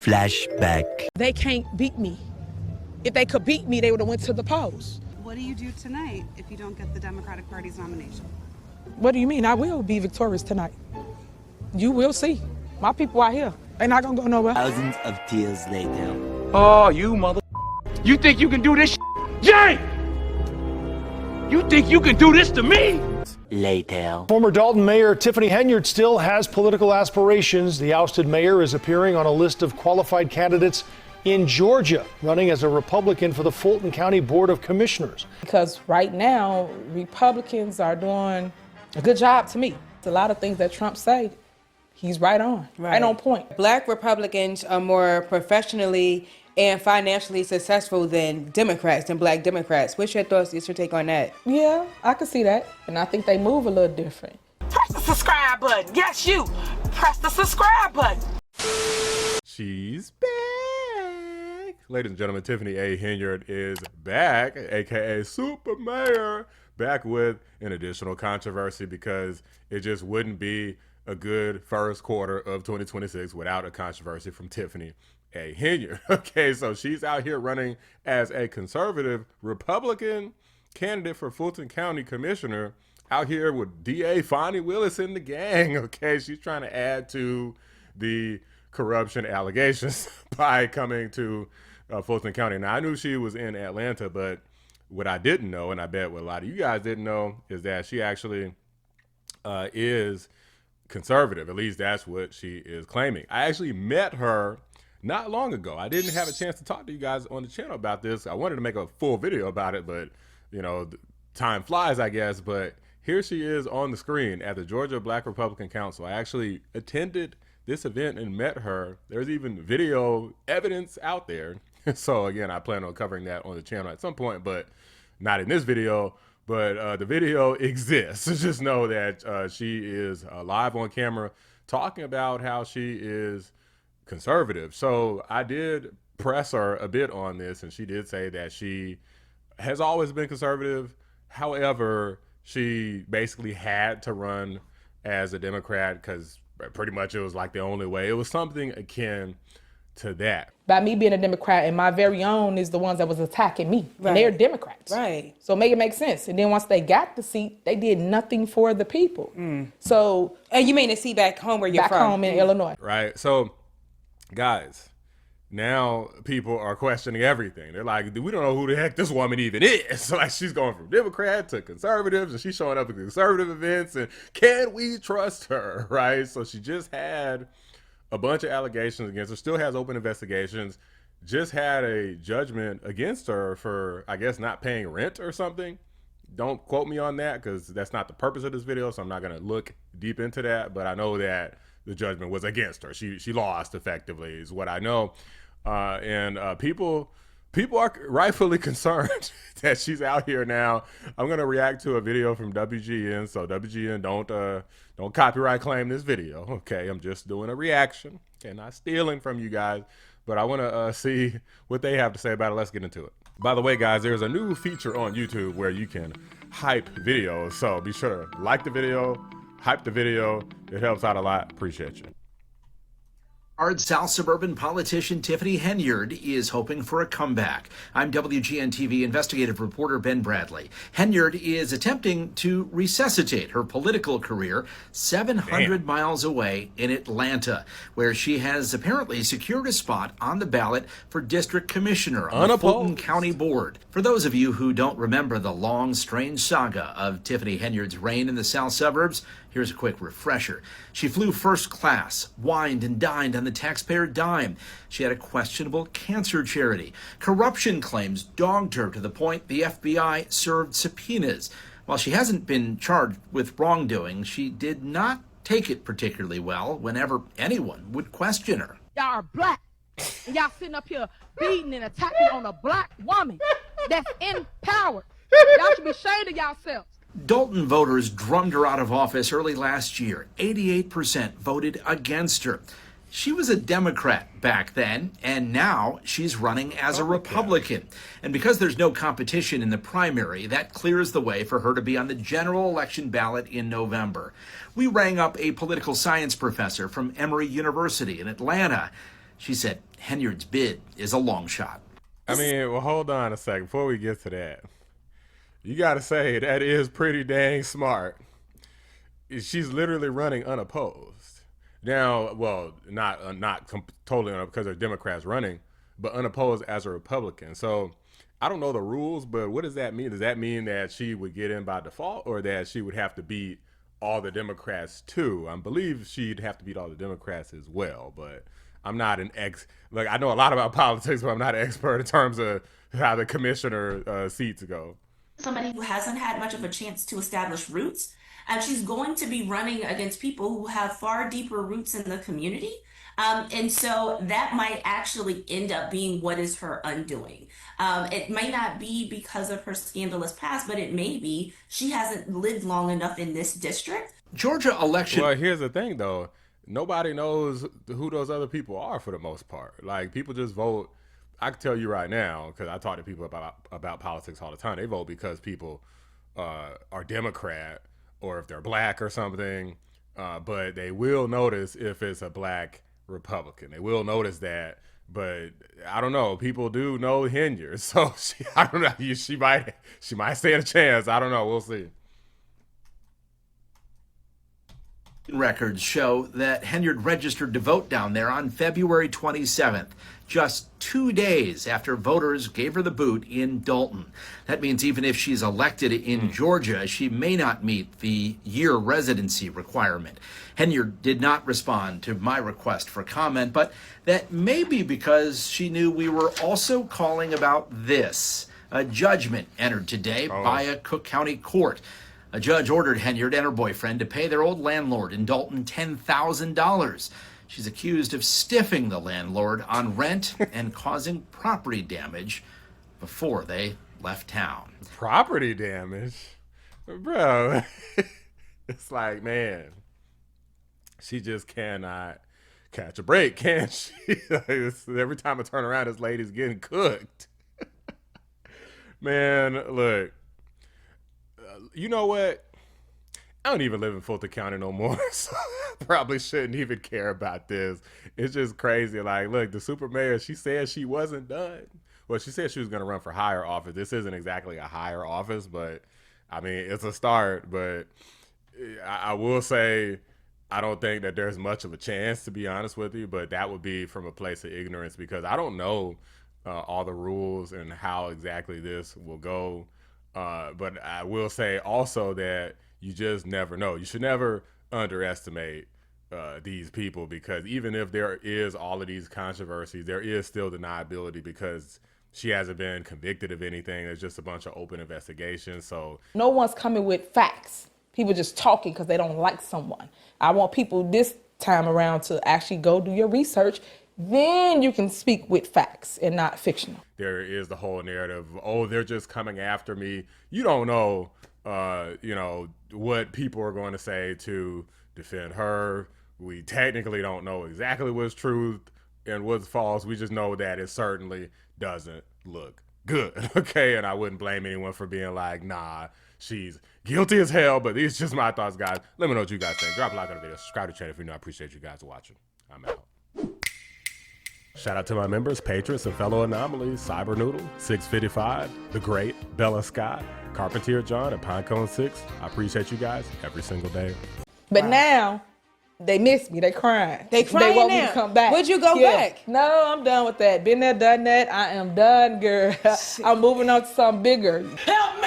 Flashback. They can't beat me. If they could beat me, they would have went to the polls. What do you do tonight if you don't get the Democratic Party's nomination? What do you mean? I will be victorious tonight. You will see. My people are here. They're not gonna go nowhere. Thousands of tears later. Oh, you mother... You think you can do this Jay! You think you can do this to me? Later. Former Dalton Mayor Tiffany Henyard still has political aspirations. The ousted mayor is appearing on a list of qualified candidates in Georgia, running as a Republican for the Fulton County Board of Commissioners. Because right now, Republicans are doing a good job to me. It's a lot of things that Trump say, he's right on point. Black Republicans are more professionally and financially successful than Democrats, than Black Democrats. What's your thoughts, what's your take on that? Yeah, I can see that. And I think they move a little different. Press the subscribe button. Yes, you. Press the subscribe button. She's back. Ladies and gentlemen, Tiffany A. Henyard is back, aka Super Mayor, back with an additional controversy because it just wouldn't be a good first quarter of 2026 without a controversy from Tiffany A. Henyard. Okay, so she's out here running as a conservative Republican candidate for Fulton County Commissioner, out here with DA Fonnie Willis in the gang. Okay, she's trying to add to the corruption allegations by coming to Fulton County. Now, I knew she was in Atlanta, but what I didn't know, and I bet what a lot of you guys didn't know, is that she actually is conservative. At least that's what she is claiming. I actually met her not long ago. I didn't have a chance to talk to you guys on the channel about this. I wanted to make a full video about it, but you know, time flies, I guess. But here she is on the screen at the Georgia Black Republican Council. I actually attended this event and met her. There's even video evidence out there. So again, I plan on covering that on the channel at some point, but not in this video. But the video exists. Just know that she is live on camera talking about how she is conservative. So I did press her a bit on this, and she did say that she has always been conservative. However, she basically had to run as a Democrat because pretty much it was like the only way. It was something akin to that. By me being a Democrat, and my very own is the ones that was attacking me. Right. And they're Democrats. Right. So make it make sense. And then once they got the seat, they did nothing for the people. So. And you mean the seat back home where you're back from? Back home in Illinois. Right. So, guys, now people are questioning everything. They're like, we don't know who the heck this woman even is. So like, she's going from Democrat to conservatives, and she's showing up at conservative events, and can we trust her? Right. So she just had a bunch of allegations against her, still has open investigations, just had a judgment against her for, I guess, not paying rent or something. Don't quote me on that because that's not the purpose of this video, so I'm not going to look deep into that, but I know that the judgment was against her. She lost effectively is what I know. People are rightfully concerned that she's out here now. I'm going to react to a video from WGN, so WGN don't copyright claim this video. Okay, I'm just doing a reaction. Okay, not stealing from you guys, but I want to see what they have to say about it. Let's get into it. By the way, guys, there's a new feature on YouTube where you can hype videos, so be sure to like the video, hype the video. It helps out a lot. Appreciate you. South suburban politician Tiffany Henyard is hoping for a comeback. I'm WGN-TV investigative reporter Ben Bradley. Henyard is attempting to resuscitate her political career 700 miles away in Atlanta, where she has apparently secured a spot on the ballot for district commissioner on the Fulton County Board. For those of you who don't remember the long, strange saga of Tiffany Henyard's reign in the South suburbs, here's a quick refresher. She flew first class, wined and dined on the taxpayer dime. She had a questionable cancer charity. Corruption claims dogged her to the point the FBI served subpoenas. While she hasn't been charged with wrongdoing, she did not take it particularly well whenever anyone would question her. Y'all are black, and y'all sitting up here beating and attacking on a black woman that's in power. Y'all should be ashamed of yourselves. Dalton voters drummed her out of office early last year. 88% voted against her. She was a Democrat back then, and now she's running as a Republican. And because there's no competition in the primary, that clears the way for her to be on the general election ballot in November. We rang up a political science professor from Emory University in Atlanta. She said Henyard's bid is a long shot. I mean, well, hold on a second. Before we get to that, you got to say that is pretty dang smart. She's literally running unopposed. Now, well, not totally unopposed because there's Democrats running, but unopposed as a Republican. So I don't know the rules, but what does that mean? Does that mean that she would get in by default or that she would have to beat all the Democrats too? I believe she'd have to beat all the Democrats as well, but I'm not an like I know a lot about politics, but I'm not an expert in terms of how the commissioner seats go. Somebody who hasn't had much of a chance to establish roots, and she's going to be running against people who have far deeper roots in the community. And so that might actually end up being what is her undoing. It may not be because of her scandalous past, but it may be she hasn't lived long enough in this district. Georgia election. Well, here's the thing, though. Nobody knows who those other people are for the most part. Like, people just vote. I can tell you right now, because I talk to people about politics all the time. They vote because people are Democrat or if they're black or something. But they will notice if it's a black Republican. They will notice that. But I don't know. People do know Henyard, so I don't know. She might stand a chance. I don't know. We'll see. Records show that Henyard registered to vote down there on February 27th, just 2 days after voters gave her the boot in Dalton. That means even if she's elected in Georgia, she may not meet the year residency requirement. Henyard did not respond to my request for comment, but that may be because she knew we were also calling about this. A judgment entered today by a Cook County court. A judge ordered Henyard and her boyfriend to pay their old landlord in Dalton $10,000. She's accused of stiffing the landlord on rent and causing property damage before they left town. Property damage? Bro, it's like, man, she just cannot catch a break, can she? Every time I turn around, this lady's getting cooked. Man, look. You know what? I don't even live in Fulton County no more, so I probably shouldn't even care about this. It's just crazy. Like, look, the super mayor, she said she wasn't done. Well, she said she was going to run for higher office. This isn't exactly a higher office, but, I mean, it's a start. But I will say I don't think that there's much of a chance, to be honest with you, but that would be from a place of ignorance because I don't know all the rules and how exactly this will go. But I will say also that you just never know. You should never underestimate these people because even if there is all of these controversies, there is still deniability because she hasn't been convicted of anything. There's just a bunch of open investigations. So no one's coming with facts. People just talking because they don't like someone. I want people this time around to actually go do your research. Then you can speak with facts and not fictional. There is the whole narrative, oh, they're just coming after me. You don't know, what people are going to say to defend her. We technically don't know exactly what's truth and what's false. We just know that it certainly doesn't look good, okay? And I wouldn't blame anyone for being like, nah, she's guilty as hell, but these are just my thoughts, guys. Let me know what you guys think. Drop a like on the video, subscribe to the channel if you know. I appreciate you guys watching. I'm out. Shout out to my members, patrons, and fellow anomalies, Cyber Noodle, 655, The Great, Bella Scott, Carpentier John, and Pinecone 6. I appreciate you guys every single day. But now, they miss me. They crying. They crying want now. me to come back. Would you go back? No, I'm done with that. Been there, done that. I am done, girl. I'm moving on to something bigger. Help me!